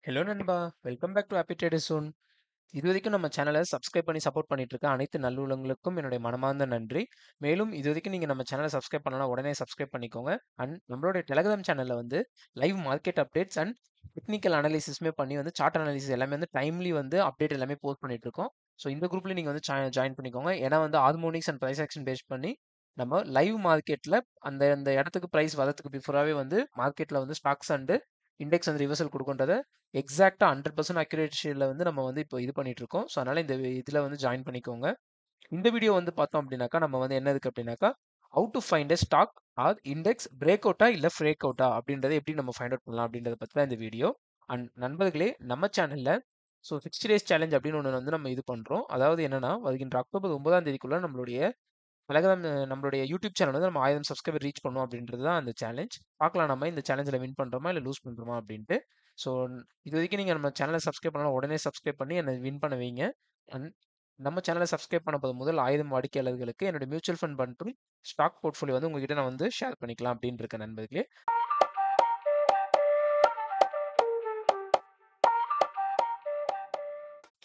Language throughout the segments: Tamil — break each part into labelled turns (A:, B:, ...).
A: ஹலோ நண்பா! Welcome back to happy traders zone. இதுவரைக்கும் நம்ம சேனல சப்ஸ்கிரைப் பண்ணி சப்போர்ட் பண்ணிட்டு இருக்க அனைத்து நல்லுள்ளங்களுக்கும் என்னுடைய மனமார்ந்த நன்றி. மேலும் இதுவரைக்கும் நீங்க நம்ம சேனல சப்ஸ்கிரைப் பண்ணலனா உடனே சப்ஸ்கிரைப் பண்ணிக்கோங்க. அண்ட் நம்மளுடைய டெலகிராம் சேனல்ல வந்து live market updates and technical அனாலிசிஸ்மே பண்ணி வந்து சார்ட் அனாலிசிஸ் எல்லாமே வந்து டைம்லி வந்து அப்டேட் எல்லாமே போஸ்ட் பண்ணிட்டு இருக்கோம். ஸோ இந்த குரூப்ல நீங்க வந்து ஜாயின் பண்ணிக்கோங்க. ஏன்னா வந்து harmonics and price action base பண்ணி நம்ம லைவ் மார்க்கெட்ல அந்த அந்த இடத்துக்கு பிரைஸ் வரதுக்கு பிஃபோராவே வந்து மார்க்கெட்ல வந்து ஸ்டாக்ஸ் அண்ட் இண்டெக்ஸ் வந்து ரிவர்சல் கொடுக்குன்றத எக்ஸாக்ட்டா 100% அக்யூரேசியில வந்து நம்ம வந்து இப்போ இது பண்ணிட்டு இருக்கோம். ஸோ அதனால இந்த இதுல வந்து ஜாயின் பண்ணிக்கோங்க. இந்த வீடியோ வந்து பார்த்தோம் அப்படின்னாக்கா, நம்ம வந்து என்ன இருக்கு அப்படின்னாக்கா, how to find a stock or index break அவுட்டா இல்ல ஃப்ரேக் அவுட்டா அப்படின்றத எப்படி நம்ம ஃபைண்ட் அவுட் பண்ணலாம் அப்படின்றத பத்தி தான் இந்த வீடியோ. அண்ட் நண்பர்களே, நம்ம சேனல்ல 60 டேஸ் சேலஞ்ச் அப்படின்னு ஒண்ணு வந்து நம்ம இது பண்றோம். அதாவது என்னன்னா, வருகின்ற அக்டோபர் 9ஆம் தேதிக்குள்ள நம்மளுடைய டெலகிராம் நம்மளுடைய யூடியூப் சேனல் வந்து நம்ம 1000 சப்ஸ்கிரைபர் ரீச் பண்ணணும் அப்படின்றது தான் அந்த சேலஞ்ச். பார்க்கலாம் நம்ம இந்த சேலஞ்சில் வின் பண்ணுறோமா இல்லை லூஸ் பண்ணுறோமா அப்படின்ட்டு. ஸோ இது வரைக்கும் நீங்கள் நம்ம சேனலை சப்ஸ்கிரைப் பண்ணலாம், உடனே சப்ஸ்கிரைப் பண்ணி என்னை வின் பண்ண வைங்க. அண்ட் நம்ம சேனலை சப்ஸ்கிரைப் பண்ண போது முதல் 1000 வாடிக்கையாளர்களுக்கு என்னோட மியூச்சுவல் ஃபண்ட் மற்றும் ஸ்டாக் போர்ட்ஃபோலியோ வந்து உங்ககிட்ட நான் வந்து ஷேர் பண்ணிக்கலாம் அப்படின்னு இருக்க நண்பர்களே.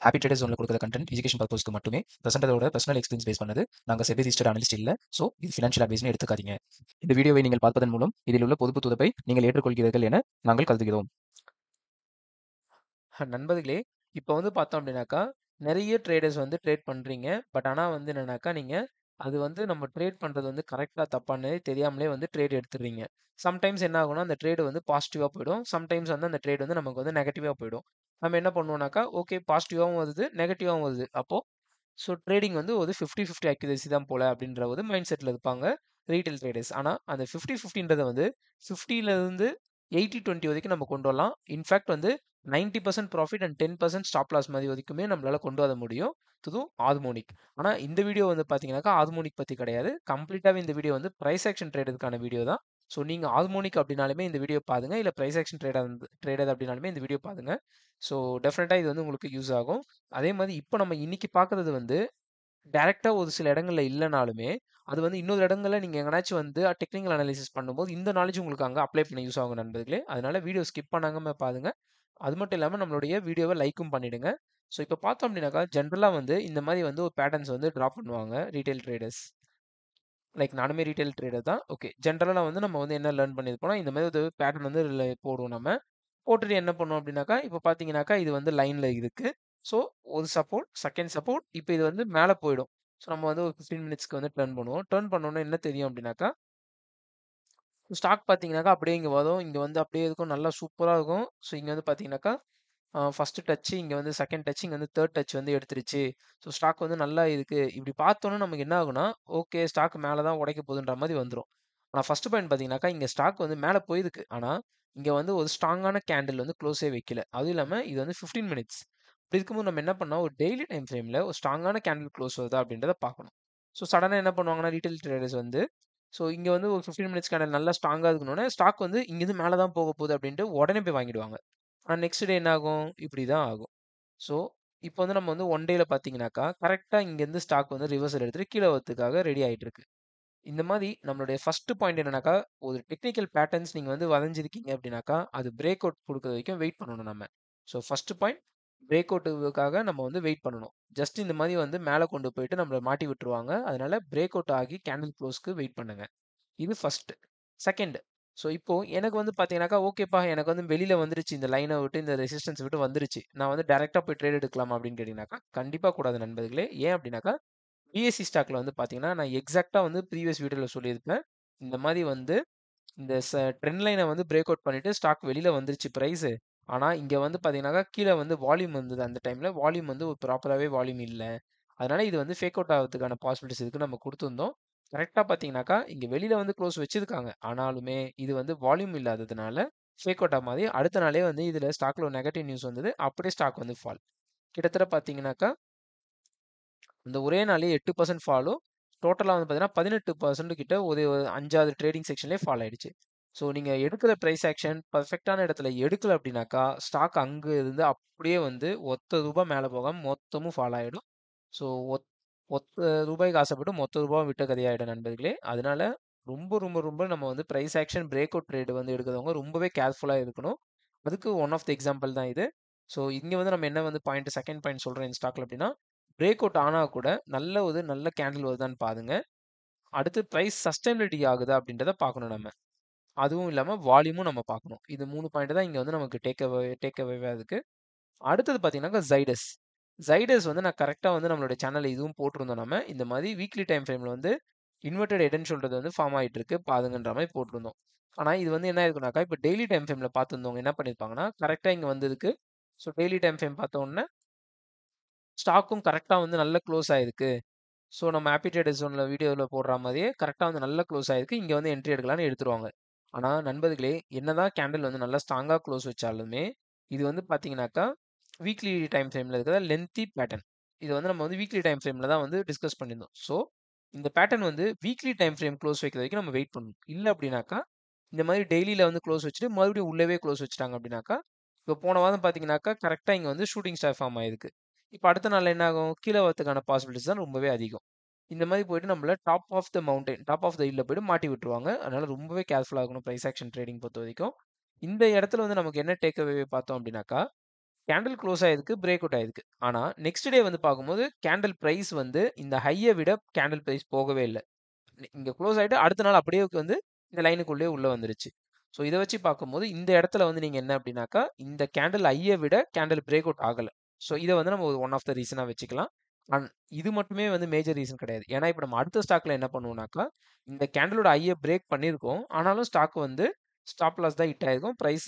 A: ஹாப்பி ட்ரேடர்ஸ் ஜோன்ல கொடுக்குற கண்டென்ட் எஜுகேஷன் பர்பஸ்க்கு மட்டுமே பிரசன்டரோட பர்சனல் எக்ஸ்பீரியன்ஸ் பேஸ் பண்ணது. நாங்கள் செபி ரிஜிஸ்டர்ட் அனலிஸ்ட் இல்லை. ஸோ இது ஃபினான்ஷியல் அட்வைஸ்னு எடுத்துக்காதீங்க. இந்த வீடியோவை நீங்கள் பார்ப்பதன் மூலம் இதில் உள்ள பொதுப்பு துறப்பை நீங்கள் ஏற்றுக்கொள்கிறீர்கள் என நாங்கள் கருதுகிறோம். நண்பர்களே, இப்போ வந்து பார்த்தோம் அப்படின்னாக்கா, நிறைய ட்ரேடர்ஸ் வந்து ட்ரேட் பண்றீங்க. பட் ஆனா வந்து என்னன்னாக்கா, நீங்க அது வந்து நம்ம ட்ரேட் பண்றது வந்து கரெக்ட்டா தப்பான்னு தெரியாமலே வந்து ட்ரேட் எடுத்துடுறீங்க. சம்டைம்ஸ் என்ன ஆகும்னா, அந்த ட்ரேட் வந்து பாசிட்டிவா போயிடும். சம்டைம்ஸ் வந்து அந்த ட்ரேட் வந்து நமக்கு வந்து நெகட்டிவா போயிடும். நம்ம என்ன பண்ணுவோம்னாக்கா, ஓகே பாசிட்டிவாவும் வருது, நெகட்டிவாவும் வருது. அப்போ ட்ரேடிங் வந்து ஒரு 50-50 அக்யூரசி தான் போல அப்படின்ற ஒரு மைண்ட் செட்ல இருப்பாங்க ரீட்டைல் ட்ரேடர்ஸ். ஆனா அந்த 50-50ன்றத வந்து 50ல இருந்து 80-20 வரைக்கும் நம்ம கொண்டு வரலாம். இன்ஃபேக்ட் வந்து 90% ப்ராஃபிட் அண்ட் 10% ஸ்டாப் லாஸ் மாதிரி வரைக்குமே நம்மளால கொண்டு வர முடியும் த்ரூ ஹார்மோனிக். ஆனா இந்த வீடியோ வந்து பாத்தீங்கன்னாக்கா ஹார்மோனிக் பத்தி கிடையாது. கம்ப்ளீட்டாவே இந்த வீடியோ வந்து பிரைஸ் ஆக்ஷன் ட்ரேடருக்கான வீடியோ தான். ஸோ நீங்க ஹார்மோனிக் அப்படின்னாலுமே இந்த வீடியோ பாருங்க, இல்ல பிரைஸ் ஆக்ஷன் ட்ரேடர் அப்படின்னாலுமே இந்த வீடியோ பாருங்க. ஸோ டெஃபினட்டா இது வந்து உங்களுக்கு யூஸ் ஆகும். அதே மாதிரி இப்போ நம்ம இன்னைக்கு பார்க்கறது வந்து டைரக்ட்டா ஒரு சில இடங்கள்ல இல்லனாலுமே, அது வந்து இன்னொரு இடங்கள்ல நீங்க எங்கனாச்சும் வந்து டெக்னிக்கல் அனாலிசிஸ் பண்ணும்போது, இந்த நாலேட்ஜ் உங்களுக்கு அங்க அப்ளை பண்ண யூஸ் ஆகும் நண்பர்களே. அதனால வீடியோ ஸ்கிப் பண்ணாம பாருங்க. அது மட்டும் இல்லாம நம்மளுடைய வீடியோவ லைக்கும் பண்ணிடுங்க. ஸோ இப்ப பார்த்தோம் அப்டின்னாக்கா, ஜெனரலா வந்து இந்த மாரி வந்து ஒரு பேட்டர்ன்ஸ் வந்து டிரா பண்ணுவாங்க ரீட்டெயில் ட்ரேடர்ஸ். லைக் நானுமே ரீட்டெயில் ட்ரேடர் தான். ஓகே. ஜெனரலா வந்து நம்ம வந்து என்ன லேர்ன் பண்ணியிருப்போம்னா, இந்த மாரி ஒரு பேட்டர்ன் வந்து போடுவோம் நம்ம. போட்டுட்டு என்ன பண்ணுவோம் அப்டின்னாக்கா, இப்ப பார்த்தீங்கன்னாக்கா, இது வந்து லைன்ல இருக்கு. ஸோ ஒரு சப்போர்ட், செகண்ட் சப்போர்ட். இப்ப இது வந்து மேல போயிடும். ஸோ நம்ம வந்து ஒரு 15 மினிட்ஸ்க்கு வந்து டர்ன் பண்ணுவோம். டர்ன் பண்ணோனே என்ன தெரியும் அப்டின்னாக்கா, ஸ்டாக் பார்த்தீங்கன்னாக்கா, அப்படியே இங்க வரும். இங்க வந்து அப்படியே இருக்கும். நல்லா சூப்பரா இருக்கும். ஸோ இங்க வந்து பார்த்தீங்கன்னாக்கா, ஃபர்ஸ்ட் டச், இங்க வந்து செகண்ட் டச், இங்க வந்து தேர்ட் டச் வந்து எடுத்துருச்சு. ஸோ ஸ்டாக் வந்து நல்லா இருக்கு. இப்படி பார்த்தோனே நமக்கு என்ன ஆகும்னா, ஓகே ஸ்டாக் மேல தான் உடைக்க போகுதுன்ற மாரி வந்துரும். ஆனா ஃபர்ஸ்ட் பாயிண்ட் பார்த்தீங்கன்னாக்கா, இங்க ஸ்டாக் வந்து மேல போயிருக்கு. ஆனா இங்க வந்து ஒரு ஸ்ட்ராங்கான கேண்டில் வந்து க்ளோஸே வைக்கல. அதுவும் இல்லாம இது வந்து 15 மினிட்ஸ். அப்படி இருக்கும்போது நம்ம என்ன பண்ணோம், ஒரு டெய்லி டைம் ஃப்ரேம்ல ஒரு ஸ்ட்ராங்கான கேண்டில் க்ளோஸ் வருதா அப்படின்றத பார்க்கணும். ஸோ சடனா என்ன பண்ணுவாங்கன்னா, ரீட்டெயில் ட்ரேடர்ஸ் வந்து இங்க வந்து ஒரு 15 மினிட்ஸ் கேண்டில் நல்லா ஸ்ட்ராங்கா இருக்கணும்னா, ஸ்டாக் வந்து இங்கிருந்து மேல தான் போக போகுது அப்படின்ட்டு உடனே போய் வாங்கிடுவாங்க. ஆனா நெக்ஸ்ட் டே என்ன ஆகும்? இப்படி தான் ஆகும். ஸோ, இப்போ வந்து நம்ம வந்து ஒன் டேல பார்த்தீங்கன்னாக்கா, கரெக்ட்டா இங்கேருந்து ஸ்டாக் வந்து ரிவர்சல் எடுத்துட்டு கீழ வரதுக்காக ரெடி ஆயிட்டு இருக்கு. இந்த மாரி நம்மளுடைய ஃபர்ஸ்ட் பாயிண்ட் என்னன்னாக்கா, ஒரு டெக்னிக்கல் பேட்டர்ன்ஸ் நீங்க வந்து வரைஞ்சிருக்கீங்க அப்படின்னாக்கா, அது பிரேக் அவுட் குடுக்குற வரைக்கும் வெயிட் பண்ணணும் நம்ம. ஃபர்ஸ்ட் பாயிண்ட் பிரேக் அவுட்டுக்காக நம்ம வந்து வெயிட் பண்ணணும். ஜஸ்ட் இந்த மாரி வந்து மேல கொண்டு போயிட்டு நம்மள மாட்டி விட்டுருவாங்க. அதனால பிரேக் அவுட் ஆகி கேண்டில் குளோஸ்க்கு வெயிட் பண்ணுங்க. இது ஃபர்ஸ்ட். செகண்ட். இப்போ எனக்கு வந்து பார்த்தீங்கன்னாக்கா, ஓகேப்பா எனக்கு வந்து வெளில வந்துருச்சு. இந்த லைன விட்டு, இந்த ரெசிஸ்டன்ஸ் விட்டு வந்துருச்சு. நான் வந்து டைரக்ட்டா போய் ட்ரேட் எடுக்கலாமா அப்படின்னு கேட்டீங்கன்னாக்கா, கண்டிப்பா கூடாது நண்பர்களே. ஏன் அப்படின்னாக்கா, பிஎஸ்சி ஸ்டாக்ல வந்து பார்த்தீங்கன்னா, நான் எக்ஸாக்ட்டா வந்து ப்ரீவியஸ் வீடியோல சொல்லியிருப்பேன். இந்த மாரி வந்து இந்த ட்ரெண்ட் லைன வந்து பிரேக் அவுட் பண்ணிட்டு ஸ்டாக் வெளில வந்துருச்சு பிரைஸு. ஆனா, இங்க வந்து பார்த்தீங்கன்னாக்கா, கீழ வந்து வால்யூம் வந்தது அந்த டைம்ல. வால்யூம் வந்து ஒரு ப்ராப்பராவே வால்யூம் இல்ல. அதனால இது வந்து ஃபேக் அவுட் ஆகுறதுக்கான பாசிபிலிட்டிஸ் இருக்குன்னு நம்ம குடுத்திருந்தோம். கரெக்ட்டா பார்த்தீங்கன்னாக்கா, இங்க வெளில வந்து க்ளோஸ் வச்சிருக்காங்க. ஆனாலுமே இது வந்து வால்யூம் இல்லாததுனால ஃபேக் அவுட்டா மாறி அடுத்த நாளே வந்து இதுல ஸ்டாக்ல ஒரு நெகட்டிவ் நியூஸ் வந்தது. அப்படியே ஸ்டாக் வந்து ஃபால். கிட்டத்தட்ட பார்த்தீங்கன்னாக்கா, இந்த ஒரே நாள்லயே 8% ஃபாலும், டோட்டலா வந்து பார்த்தீங்கன்னா 18% கிட்ட ஒரு 5வது ட்ரேடிங் செக்ஷன்லயே ஃபால் ஆயிடுச்சு. நீங்க எடுக்கிற பிரைஸ் ஆக்ஷன் பெர்ஃபெக்ட்டான இடத்துல எடுக்கல அப்படின்னாக்கா, ஸ்டாக் அங்க இருந்து அப்படியே வந்து ரூ. 1 மேல போகாம மொத்தமும் ஃபால் ஆயிடும். ஸோ ஒத் ஒத்த ரூபாய்க்கு ஆசைப்பட்டு மொத்த ரூபாவும் விட்ட கதையாயிடும் நண்பர்களே. அதனால ரொம்ப ரொம்ப ரொம்ப நம்ம வந்து price action break out trade வந்து எடுக்கிறவங்க ரொம்பவே கேர்ஃபுல்லா இருக்கணும். அதுக்கு ஒன் ஆஃப் த எக்ஸாம்பிள் தான் இது. ஸோ இங்க வந்து நம்ம என்ன வந்து பாயிண்ட் செகண்ட் பாயிண்ட் சொல்றோம் இந்த ஸ்டாக்ல அப்படின்னா, பிரேக் அவுட் ஆனா கூட நல்ல கேண்டில் வருதான்னு பாருங்க. அடுத்து பிரைஸ் சஸ்டைனபிலிட்டி ஆகுதா அப்படின்றத பார்க்கணும் நம்ம. அதுவும் இல்லாம வால்யூமும் நம்ம பார்க்கணும். இது 3 பாயிண்ட் தான் இங்க வந்து நமக்கு டேக் அவேவா இருக்கு. அடுத்தது பார்த்தீங்கன்னாக்கா ஜைடஸ். ஜைடஸ் வந்து நான் கரெக்ட்டா வந்து நம்மளுடைய சேனல்ல இதுவும் போட்டிருந்தோம் நம்ம. இந்த மாதிரி வீக்லி டைம் ஃப்ரேம்ல வந்து இன்வெர்டட் ஹெட் அண்ட் ஷோல்டர் வந்து ஃபார்ம் ஆயிட்டு இருக்கு பாருங்கன்ற மாதிரி போட்டிருந்தோம். ஆனா இது வந்து என்ன ஆயிருக்குனாக்கா, இப்போ டெய்லி டைம் ஃப்ரேம்ல பார்த்துருந்தவங்க என்ன பண்ணியிருப்பாங்கன்னா, கரெக்ட்டா இங்க வந்ததுக்கு ஸோ டெய்லி டைம் ஃப்ரேம் பார்த்த உடனே ஸ்டாக்கும் கரெக்ட்டா வந்து நல்ல க்ளோஸ் ஆயிருக்கு. ஸோ நம்ம ஹேப்பி ட்ரேடர்ஸ் ஒன்ல வீடியோல போடுற மாதிரியே கரெக்ட்டா வந்து நல்ல க்ளோஸ் ஆயிருக்கு. இங்க வந்து என்ட்ரி எடுக்கலாம்னு எடுத்துருவாங்க. ஆனா நண்பர்களே, என்னதான் கேண்டில் வந்து நல்லா ஸ்ட்ராங்கா க்ளோஸ் வச்சாலுமே, இது வந்து பார்த்தீங்கன்னாக்கா, வீக்லி டைம் ஃப்ரேம்ல இருக்கிற லென்த்தி பேட்டர்ன். இது வந்து நம்ம வந்து வீக்லி டைம் ஃப்ரேம்ல தான் வந்து டிஸ்கஸ் பண்ணியிருந்தோம். ஸோ இந்த பேட்டர்ன் வந்து வீக்லி டைம் ஃப்ரேம் க்ளோஸ் வைக்கிற வரைக்கும் நம்ம வெயிட் பண்ணணும். இல்ல அப்படின்னாக்கா, இந்த மாதிரி டெய்லில வந்து க்ளோஸ் வச்சுட்டு மறுபடியும் உள்ளவே க்ளோஸ் வச்சுட்டாங்க அப்படின்னாக்கா, இப்போ போன வாரம் பார்த்தீங்கன்னாக்கா, கரெக்ட்டா இங்க வந்து ஷூட்டிங் ஸ்டார் ஃபார்ம் ஆயிருக்கு. இப்ப அடுத்த நாள் என்ன ஆகும்? கீழ வரதுக்கான பாசிபிலிட்டிஸ் தான் ரொம்பவே அதிகம். இந்த மாதிரி போயிட்டு நம்மள top of the mountain, top of the ஹில்ல போயிட்டு மாட்டி விட்டுருவாங்க. அதனால ரொம்பவே கேர்ஃபுல்லா இருக்கணும் பிரைஸ் ஆக்ஷன் ட்ரேடிங் பொறுத்தவரைக்கும். இந்த இடத்துல வந்து நமக்கு என்ன டேக் அவே பார்த்தோம் அப்படின்னாக்கா, கேண்டில் க்ளோஸ் ஆயிருக்கு, பிரேக் அவுட் ஆயிருக்கு. ஆனா நெக்ஸ்ட் டே வந்து பார்க்கும்போது கேண்டில் பிரைஸ் வந்து இந்த ஹைய விட கேண்டில் பிரைஸ் போகவே இல்ல. இங்க க்ளோஸ் ஆயிட்டு அடுத்த நாள் அப்படியே வந்து இந்த லைனுக்குள்ளேயே உள்ள வந்துருச்சு. ஸோ இத வச்சு பார்க்கும்போது இந்த இடத்துல வந்து நீங்க என்ன அப்படின்னாக்கா, இந்த கேண்டில் ஹைய விட கேண்டில் பிரேக் அவுட் ஆகல. ஸோ இத வந்து நம்ம ஒன் ஆஃப் த ரீசனா வச்சுக்கலாம். அண்ட் இது மட்டுமே வந்து மேஜர் ரீசன் கிடையாது. ஏன்னா இப்ப நம்ம அடுத்த ஸ்டாக்ல என்ன பண்ணுவோம்னாக்கா, இந்த கேண்டிலோட ஹைய பிரேக் பண்ணியிருக்கோம். ஆனாலும் ஸ்டாக் வந்து ஸ்டாப் லாஸ் தான் ஹிட் ஆயிருக்கும். பிரைஸ்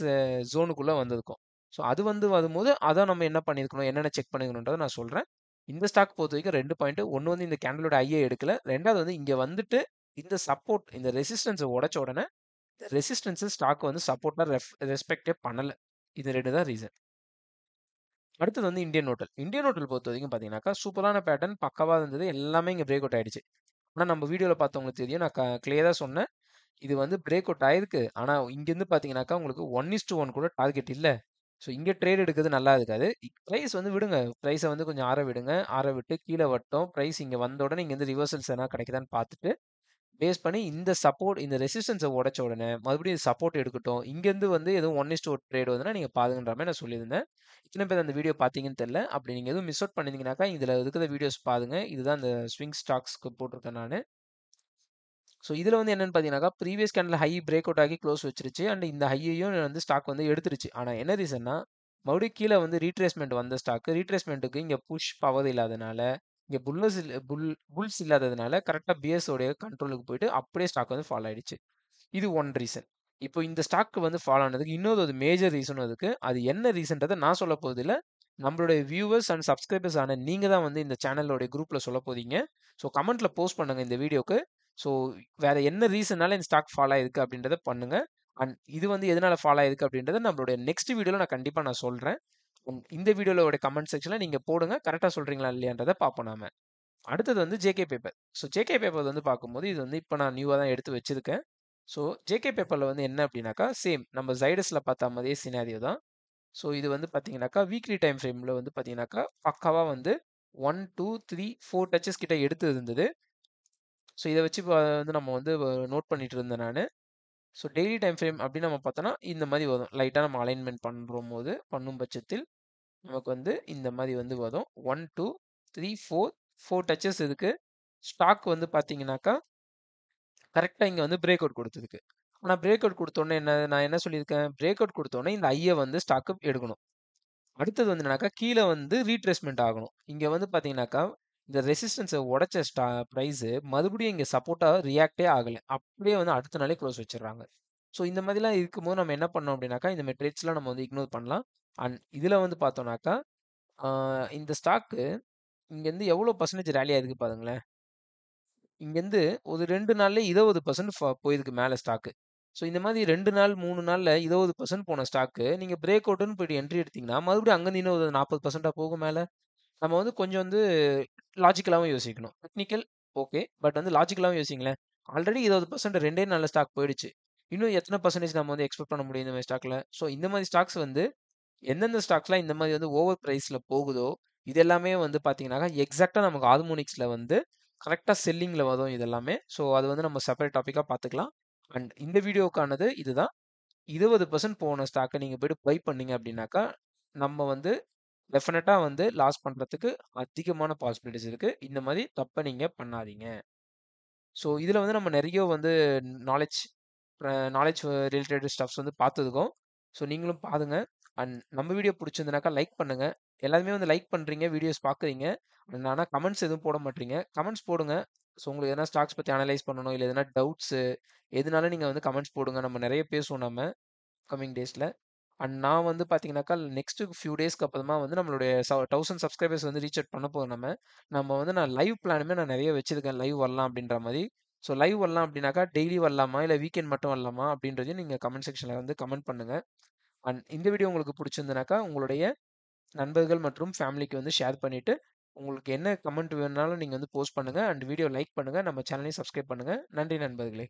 A: ஜோனுக்குள்ள வந்திருக்கும். ஸோ அது வந்து வரும்போது அத நம்ம என்ன பண்ணியிருக்கணும், என்னென்ன செக் பண்ணிக்கணும்ன்றத நான் சொல்றேன். இந்த ஸ்டாக் பொறுத்தவரைக்கும் 2 பாயிண்ட். ஒண்ணு வந்து இந்த கேண்டிலோட ஹைய எடுக்கல. 2வது வந்து இங்க வந்துட்டு இந்த சப்போர்ட், இந்த ரெசிஸ்டன்ஸ உடைச்ச உடனே ரெசிஸ்டன்ஸ் ஸ்டாக் வந்து சப்போர்ட்டா ரெஸ்பெக்டே பண்ணல. இது 2 தான் ரீசன். அடுத்தது வந்து இந்தியன் ஹோட்டல். இந்தியன் ஹோட்டல் பொறுத்தவரைக்கும் பார்த்தீங்கன்னாக்கா, சூப்பரான பேட்டர்ன் பக்காவா இருந்தது. எல்லாமே இங்க பிரேக் அவுட் ஆயிடுச்சு. ஆனா நம்ம வீடியோல பார்த்தவங்களுக்கு தெரியும். நான் கிளியரா சொன்னேன். இது வந்து பிரேக் அவுட் ஆயிருக்கு. ஆனா இங்கேருந்து பார்த்தீங்கன்னாக்கா, உங்களுக்கு 1:1 கூட டார்கெட் இல்ல. ஸோ இங்க ட்ரேட் எடுக்கிறது நல்லா இருக்காது. பிரைஸ் வந்து விடுங்க. பிரைஸ வந்து கொஞ்சம் ஆற விடுங்க. ஆற விட்டு கீழ வரட்டும். பிரைஸ் இங்க வந்த உடனே இங்கேருந்து ரிவர்சல்ஸ் எதனா கிடைக்குதான்னு பார்த்துட்டு பேஸ் பண்ணி இந்த சப்போர்ட், இந்த ரெசிஸ்டன்ஸ உடைச்ச உடனே மறுபடியும் சப்போர்ட் எடுக்கட்டும். இங்கேருந்து வந்து எதுவும் 1:1 ட்ரேட் வந்துன்னா நீங்க பாருங்கன்ற மாரி நான் சொல்லியிருந்தேன். எத்தன பேர் அந்த வீடியோ பார்த்தீங்கன்னு தெரியல. அப்படி நீங்க எதுவும் மிஸ் அவுட் பண்ணியிருந்தீங்கனாக்கா, இதுல இருக்கிற வீடியோஸ் பாருங்க. இதுதான் அந்த ஸ்விங் ஸ்டாக்ஸ்க்கு போட்டிருக்கேன் நானு. ஸோ இதுல வந்து என்னன்னு பார்த்தீங்கன்னாக்கா, previous candle high break out ஆகி க்ளோஸ் வச்சிருச்சு. அண்ட் இந்த ஹையையும் வந்து ஸ்டாக் வந்து எடுத்துருச்சு. ஆனா என்ன ரீசன்னா, மறுபடியும் கீழ வந்து ரீட்ரேஸ்மென்ட் வந்த ஸ்டாக் ரீட்ரேஸ்மென்ட்க்கு இங்க புஷ் பவர் இல்லாதனால, இங்க புல்ஸ் இல்லாததுனால கரெக்ட்டா பிஎஸ் உடைய கண்ட்ரோலுக்கு போயிட்டு அப்படியே ஸ்டாக் வந்து ஃபால் ஆயிடுச்சு. இது ஒன் ரீசன். இப்போ இந்த ஸ்டாக் வந்து ஃபாலோ ஆனதுக்கு இன்னொரு ஒரு மேஜர் ரீசனும் இருக்கு. அது என்ன ரீசன்றத நான் சொல்லப் போறதில்ல. நம்மளுடைய வியூவர்ஸ் அண்ட் சப்ஸ்கிரைபர்ஸ் ஆன நீங்க தான் வந்து இந்த சேனலோட குரூப்ல சொல்லப் போறீங்க. ஸோ கமெண்ட்ல போஸ்ட் பண்ணுங்க இந்த வீடியோக்கு. ஸோ வேற என்ன ரீசனால இந்த ஸ்டாக் ஃபால் ஆயிருக்கு அப்படின்றத பண்ணுங்க. அண்ட் இது வந்து எதனால ஃபால் ஆயிருக்கு அப்படின்றத நம்மளுடைய நெக்ஸ்ட் வீடியோல நான் கண்டிப்பா நான் சொல்றேன். இந்த வீடியோல கமெண்ட் செக்ஷன்ல நீங்க போடுங்க. கரெக்ட்டா சொல்றீங்களா இல்லையான்றத பார்ப்போம் நாம. அடுத்தது வந்து JK paper. So JK paper வந்து பார்க்கும்போது, இது வந்து இப்ப நான் நியூவா தான் எடுத்து வச்சிருக்கேன். ஸோ ஜேகே பேப்பர்ல வந்து என்ன அப்படின்னாக்கா, சேம் நம்ம ஜைடஸ்ல பார்த்த மாதிரியே சினாரியோ தான். ஸோ இது வந்து பார்த்தீங்கன்னாக்கா, வீக்லி டைம் ஃப்ரேம்ல வந்து பார்த்தீங்கன்னாக்கா, பக்காவா வந்து 1, 2, 3, 4 டச்சஸ் கிட்ட எடுத்து இருந்தது. ஸோ இத வச்சு வந்து நம்ம வந்து நோட் பண்ணிட்டு இருந்தேன் நானு. ஸோ டெய்லி டைம் ஃப்ரேம் அப்படின்னு நம்ம பார்த்தோம்னா, இந்த மாரி வரும். லைட்டா நம்ம அலைன்மென்ட் பண்ணும் பட்சத்தில் நமக்கு வந்து இந்த மாரி வந்து வரும். 1, 2, 3, 4 டச்சஸ் இருக்கு. ஸ்டாக் வந்து பார்த்தீங்கன்னாக்கா, கரெக்ட்டா இங்க வந்து பிரேக் அவுட் குடுத்திருக்கு. ஆனா பிரேக் அவுட் குடுத்தோனே நான் என்ன சொல்லியிருக்கேன்? பிரேக் அவுட் குடுத்தோனே இந்த ஐய வந்து ஸ்டாக் எடுக்கணும். அடுத்தது வந்து என்னன்னாக்கா, கீழ வந்து ரீட்ரேஸ்மென்ட் ஆகணும். இங்க வந்து பார்த்தீங்கன்னாக்கா, இந்த ரெசிஸ்டன்ஸ உடைச்ச பிரைஸ் மறுபடியும் இங்க சப்போர்ட்டா ரியாக்ட்டே ஆகல. அப்படியே வந்து அடுத்த நாளே குளோஸ் வச்சுர்றாங்க. ஸோ இந்த மாதிரிலாம் இருக்கும்போது நம்ம என்ன பண்ணோம் அப்படின்னாக்கா, இந்த மாரி ட்ரேட்ஸ்லாம் நம்ம வந்து இக்னோர் பண்ணலாம். அண்ட் இதுல வந்து பார்த்தோம்னாக்கா, ஆ இந்த ஸ்டாக்கு இங்கருந்து எவ்வளோ பெர்சன்டேஜ் ராலி ஆயிருக்கு பாருங்களேன். இங்கேருந்து ஒரு 2 நாள்லயே 20% போயிருக்கு மேல ஸ்டாக்கு. ஸோ இந்த மாதிரி 2 நாள், 3 நாள்ல 20% போன ஸ்டாக்கு, நீங்க பிரேக் அவுட்ன்னு போயிட்டு என்ட்ரி எடுத்தீங்கன்னா, மறுபடியும் அங்கருந்து இன்னும் ஒரு 40%ஆ போகும் மேல? நம்ம வந்து கொஞ்சம் வந்து லாஜிக்கலாவும் யோசிக்கணும். Technical okay. பட் வந்து லாஜிக்கலாவும் யோசிங்களேன். ஆல்ரெடி 20% 2டே நாள்ல ஸ்டாக் போயிடுச்சு. இன்னும் எத்தன பெர்சன்டேஜ் நம்ம வந்து எக்ஸ்பெக்ட் பண்ண முடியும் இந்த மாரி ஸ்டாக்ல? ஸோ இந்த மாரி ஸ்டாக்ஸ் வந்து எந்தெந்த ஸ்டாக்ஸ்லாம் இந்த மாரி வந்து ஓவர் பிரைஸ்ல போகுதோ, இது எல்லாமே வந்து பார்த்தீங்கன்னாக்கா, எக்ஸாக்ட்டா நமக்கு ஹார்மோனிக்ஸ்ல வந்து கரெக்ட்டா செல்லிங்ல வரும் இது எல்லாமே. ஸோ அது வந்து நம்ம செப்பரேட் டாபிக்கா பார்த்துக்கலாம். அண்ட் இந்த வீடியோக்கானது இதுதான். 20% போன ஸ்டாக்க நீங்க போயிட்டு பை பண்ணீங்க அப்படின்னாக்கா, நம்ம வந்து டெஃபினட்டா வந்து லாஸ் பண்றதுக்கு அதிகமான பாசிபிலிட்டிஸ் இருக்கு. இந்த மாரி தப்ப நீங்க பண்ணாதீங்க. ஸோ இதுல வந்து நம்ம நெறைய வந்து நாலேட்ஜ் நாலேட்ஜ் ரிலேட்டட் ஸ்டஃப்ஸ் வந்து பார்த்துருக்கோம். ஸோ நீங்களும் பாருங்க. அண்ட் நம்ம வீடியோ புடிச்சிருந்தனாக்கா லைக் பண்ணுங்க. எல்லாருமே வந்து லைக் பண்றீங்க, வீடியோஸ் பார்க்குறீங்க. ஆனா கமெண்ட்ஸ் எதுவும் போட மாட்றீங்க. கமெண்ட்ஸ் போடுங்க. ஸோ உங்களுக்கு எதனா ஸ்டாக்ஸ் பத்தி அனலைஸ் பண்ணணும், இல்ல எதனா டவுட்ஸு எதுனாலும் நீங்க வந்து கமெண்ட்ஸ் போடுங்க. நம்ம நெறைய பேசுவோம் நம்ம கம்மிங் டேஸ்ல. அண்ட் நான் வந்து பார்த்தீங்கன்னாக்கா, நெக்ஸ்ட் ஃபியூ டேஸ்க்கு அப்புறமா வந்து நம்மளுடைய 1000 சப்ஸ்கிரைபர்ஸ் வந்து ரீச் அவுட் பண்ண போறோம் நம்ம. நம்ம வந்து நான் லைவ் பிளானுமே நான் நெறைய வச்சிருக்கேன். லைவ் வரலாம் அப்படின்ற மாரி. ஸோ லைவ் வரலாம் அப்படின்னாக்கா, டெய்லி வரலாமா? இல்ல வீக்கெண்ட் மட்டும் வரலாமா? அப்படின்றதையும் நீங்க கமெண்ட் செக்ஷன்ல வந்து கமெண்ட் பண்ணுங்க. அண்ட் இந்த வீடியோ உங்களுக்கு புடிச்சிருந்ததுனாக்கா, உங்களுடைய நண்பர்கள் மற்றும் ஃபேமிலிக்கு வந்து ஷேர் பண்ணிட்டு, உங்களுக்கு என்ன கமெண்ட் வேணும்னாலும் நீங்க வந்து போஸ்ட் பண்ணுங்க. அண்ட் வீடியோ லைக் பண்ணுங்க. நம்ம சேனலையும் சப்ஸ்கிரைப் பண்ணுங்க. நன்றி நண்பர்களே!